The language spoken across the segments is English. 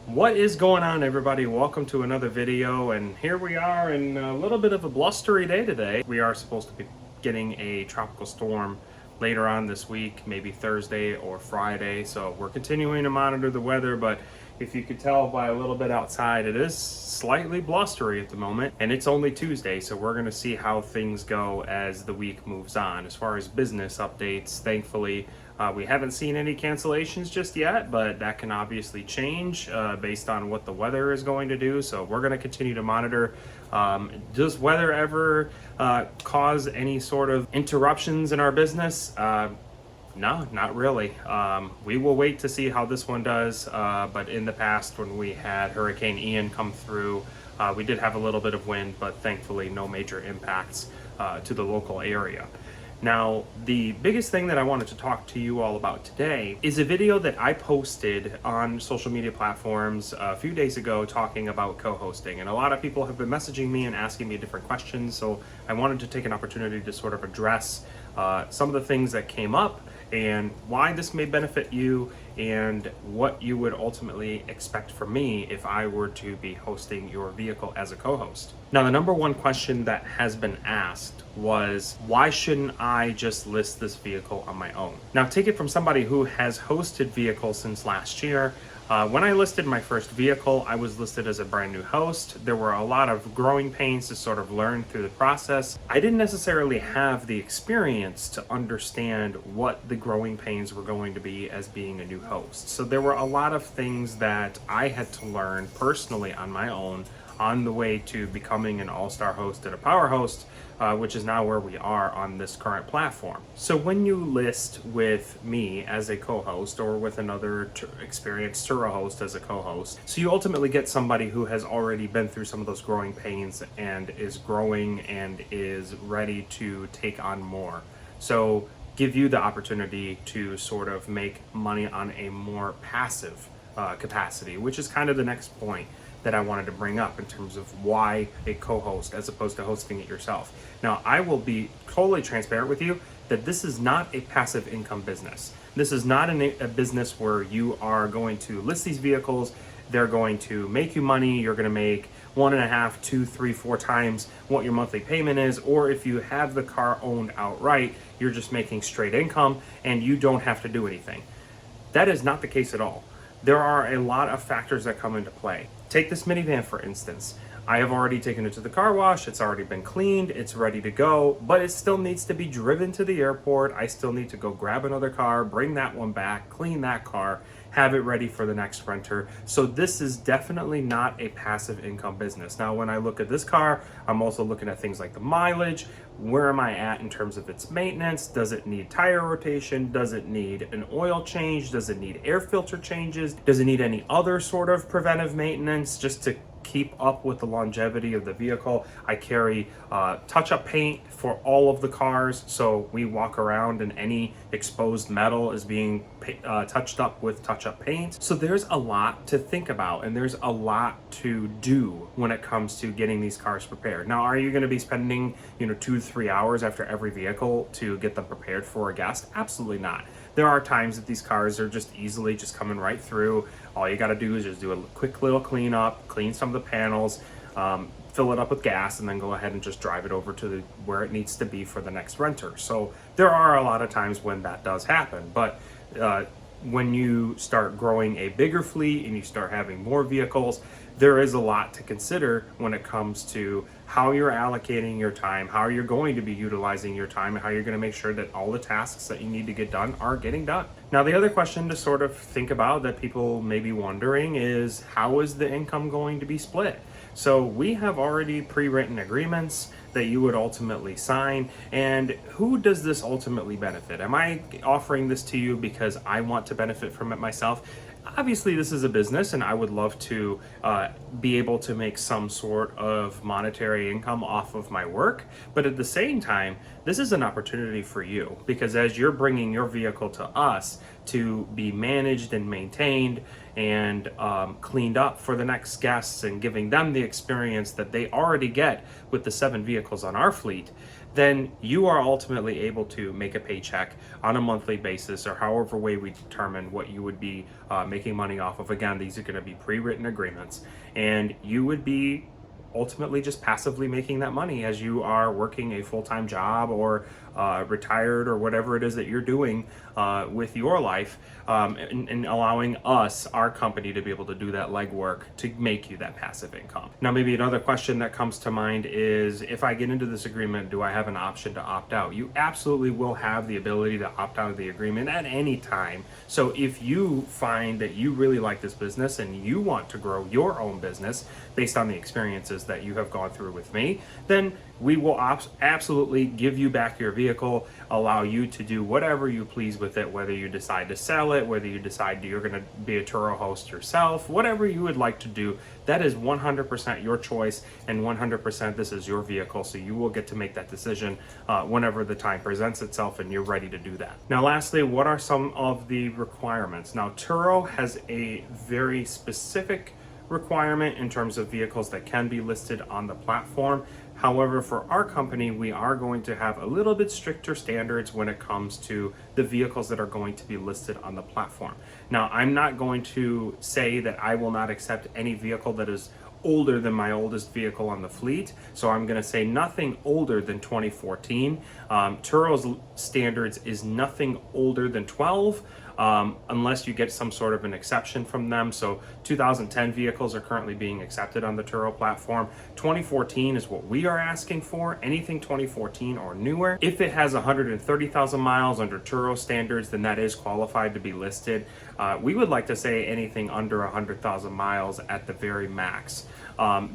What is going on, everybody? Welcome to another video, and here we are in a little bit of a blustery day today. We are supposed to be getting a tropical storm later on this week, maybe Thursday or Friday, so we're continuing to monitor the weather, but if you could tell by a little bit outside, it is slightly blustery at the moment, and it's only Tuesday, so we're going to see how things go as the week moves on. As far as business updates, thankfully, we haven't seen any cancellations just yet, but that can obviously change based on what the weather is going to do. So we're going to continue to monitor. Does weather ever cause any sort of interruptions in our business? No, not really. We will wait to see how this one does. But in the past, when we had Hurricane Ian come through, we did have a little bit of wind, but thankfully no major impacts to the local area. Now, the biggest thing that I wanted to talk to you all about today is a video that I posted on social media platforms a few days ago talking about co-hosting. And a lot of people have been messaging me and asking me different questions, so I wanted to take an opportunity to sort of address some of the things that came up and why this may benefit you and what you would ultimately expect from me if I were to be hosting your vehicle as a co-host. Now, the number one question that has been asked was, why shouldn't I just list this vehicle on my own? Now, take it from somebody who has hosted vehicles since last year. When I listed my first vehicle, I was listed as a brand new host. There were a lot of growing pains to sort of learn through the process. I didn't necessarily have the experience to understand what the growing pains were going to be as being a new host. So there were a lot of things that I had to learn personally on my own on the way to becoming an all-star host and a power host, which is now where we are on this current platform. So when you list with me as a co-host or with another experienced Turo host as a co-host, so you ultimately get somebody who has already been through some of those growing pains and is growing and is ready to take on more. So give you the opportunity to sort of make money on a more passive capacity, which is kind of the next point that I wanted to bring up in terms of why a co-host as opposed to hosting it yourself. Now, I will be totally transparent with you that this is not a passive income business. This is not a business where you are going to list these vehicles, they're going to make you money, you're going to make 1.5, 2, 3, 4 times what your monthly payment is, or if you have the car owned outright, you're just making straight income and you don't have to do anything. That is not the case at all. There are a lot of factors that come into play. Take this minivan, for instance. I have already taken it to the car wash, it's already been cleaned, it's ready to go, but it still needs to be driven to the airport. I still need to go grab another car, bring that one back, clean that car, have it ready for the next renter. So this is definitely not a passive income business. Now, when I look at this car, I'm also looking at things like the mileage. Where am I at in terms of its maintenance? Does it need tire rotation? Does it need an oil change? Does it need air filter changes? Does it need any other sort of preventive maintenance just to keep up with the longevity of the vehicle? I carry touch-up paint for all of the cars, so we walk around and any exposed metal is being touched up with touch-up paint. So there's a lot to think about and there's a lot to do when it comes to getting these cars prepared. Now, are you going to be spending 2 to 3 hours after every vehicle to get them prepared for a guest? Absolutely not. There are times that these cars are just easily just coming right through. All you got to do is just do a quick little cleanup, clean some of the panels, fill it up with gas, and then go ahead and just drive it over to where it needs to be for the next renter. So there are a lot of times when that does happen, but when you start growing a bigger fleet and you start having more vehicles, there is a lot to consider when it comes to how you're allocating your time, how you're going to be utilizing your time, and how you're going to make sure that all the tasks that you need to get done are getting done. Now, the other question to sort of think about that people may be wondering is, how is the income going to be split? So we have already pre-written agreements that you would ultimately sign. And who does this ultimately benefit? Am I offering this to you because I want to benefit from it myself? Obviously, this is a business and I would love to be able to make some sort of monetary income off of my work. But at the same time, this is an opportunity for you, because as you're bringing your vehicle to us to be managed and maintained and cleaned up for the next guests and giving them the experience that they already get with the 7 vehicles on our fleet, then you are ultimately able to make a paycheck on a monthly basis, or however way we determine what you would be making money off of. Again, these are going to be pre-written agreements, and you would be ultimately just passively making that money as you are working a full-time job or retired or whatever it is that you're doing with your life, and allowing us, our company, to be able to do that legwork to make you that passive income. Now, maybe another question that comes to mind is, if I get into this agreement, do I have an option to opt out? You absolutely will have the ability to opt out of the agreement at any time. So if you find that you really like this business and you want to grow your own business based on the experiences that you have gone through with me, then we will absolutely give you back your vehicle, allow you to do whatever you please with it, whether you decide to sell it, whether you decide you're going to be a Turo host yourself, whatever you would like to do. That is 100% your choice, and 100% this is your vehicle, so you will get to make that decision whenever the time presents itself and you're ready to do that. Now, lastly, what are some of the requirements? Now, Turo has a very specific requirement in terms of vehicles that can be listed on the platform. However, for our company, we are going to have a little bit stricter standards when it comes to the vehicles that are going to be listed on the platform. Now, I'm not going to say that I will not accept any vehicle that is older than my oldest vehicle on the fleet. So I'm going to say nothing older than 2014. Turo's standards is nothing older than 12. Unless you get some sort of an exception from them. So 2010 vehicles are currently being accepted on the Turo platform. 2014 is what we are asking for. Anything 2014 or newer. If it has 130,000 miles under Turo standards, then that is qualified to be listed. We would like to say anything under 100,000 miles at the very max.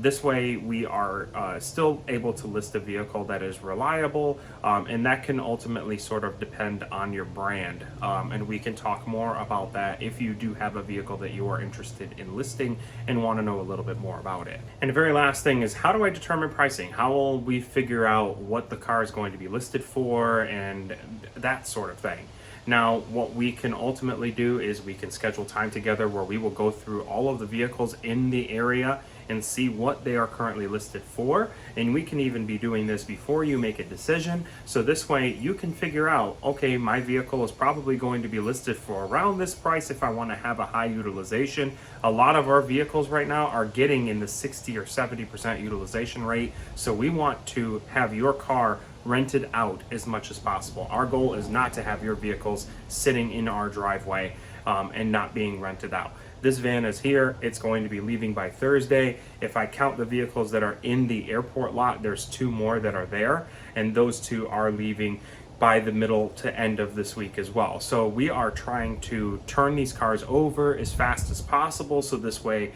This way we are still able to list a vehicle that is reliable, and that can ultimately sort of depend on your brand, and we can talk more about that if you do have a vehicle that you are interested in listing and want to know a little bit more about it. And the very last thing is, how do I determine pricing? How will we figure out what the car is going to be listed for and that sort of thing? Now, what we can ultimately do is we can schedule time together where we will go through all of the vehicles in the area and see what they are currently listed for. And we can even be doing this before you make a decision. So this way you can figure out, okay, my vehicle is probably going to be listed for around this price if I want to have a high utilization. A lot of our vehicles right now are getting in the 60 or 70% utilization rate. So we want to have your car rented out as much as possible. Our goal is not to have your vehicles sitting in our driveway and not being rented out. This van is here. It's going to be leaving by Thursday. If I count the vehicles that are in the airport lot, there's 2 more that are there, and those 2 are leaving by the middle to end of this week as well. So we are trying to turn these cars over as fast as possible, so this way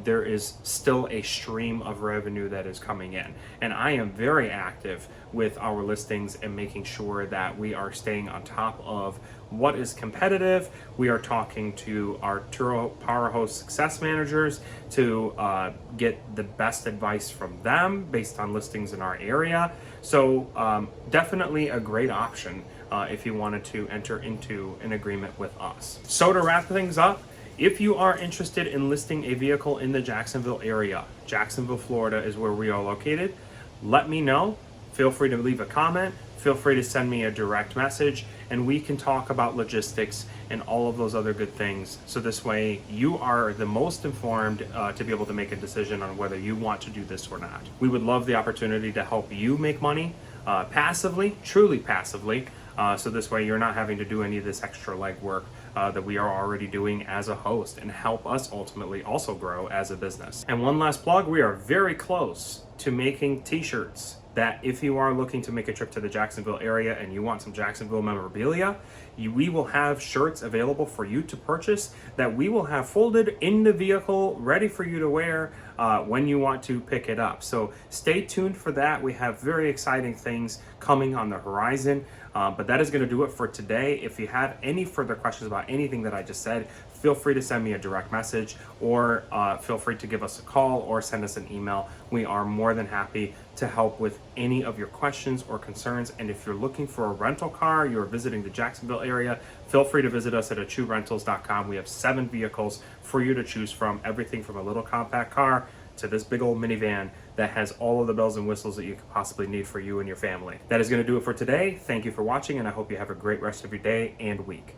there is still a stream of revenue that is coming in. And I am very active with our listings and making sure that we are staying on top of what is competitive. We are talking to our Turo Powerhouse success managers to get the best advice from them based on listings in our area. So definitely a great option if you wanted to enter into an agreement with us. So to wrap things up, if you are interested in listing a vehicle in the Jacksonville area, Jacksonville, Florida is where we are located, let me know. Feel free to leave a comment. Feel free to send me a direct message, and we can talk about logistics and all of those other good things. So this way you are the most informed to be able to make a decision on whether you want to do this or not. We would love the opportunity to help you make money passively, truly passively. So this way you're not having to do any of this extra legwork that we are already doing as a host, and help us ultimately also grow as a business. And one last plug, we are very close to making t-shirts that if you are looking to make a trip to the Jacksonville area and you want some Jacksonville memorabilia, we will have shirts available for you to purchase that we will have folded in the vehicle ready for you to wear when you want to pick it up. So stay tuned for that. We have very exciting things coming on the horizon, but that is going to do it for today. If you have any further questions about anything that I just said, feel free to send me a direct message, or feel free to give us a call or send us an email. We are more than happy to help with any of your questions or concerns. And if you're looking for a rental car, you're visiting the Jacksonville area, feel free to visit us at achuRentals.com. We have 7 vehicles for you to choose from, everything from a little compact car to this big old minivan that has all of the bells and whistles that you could possibly need for you and your family. That is going to do it for today. Thank you for watching, and I hope you have a great rest of your day and week.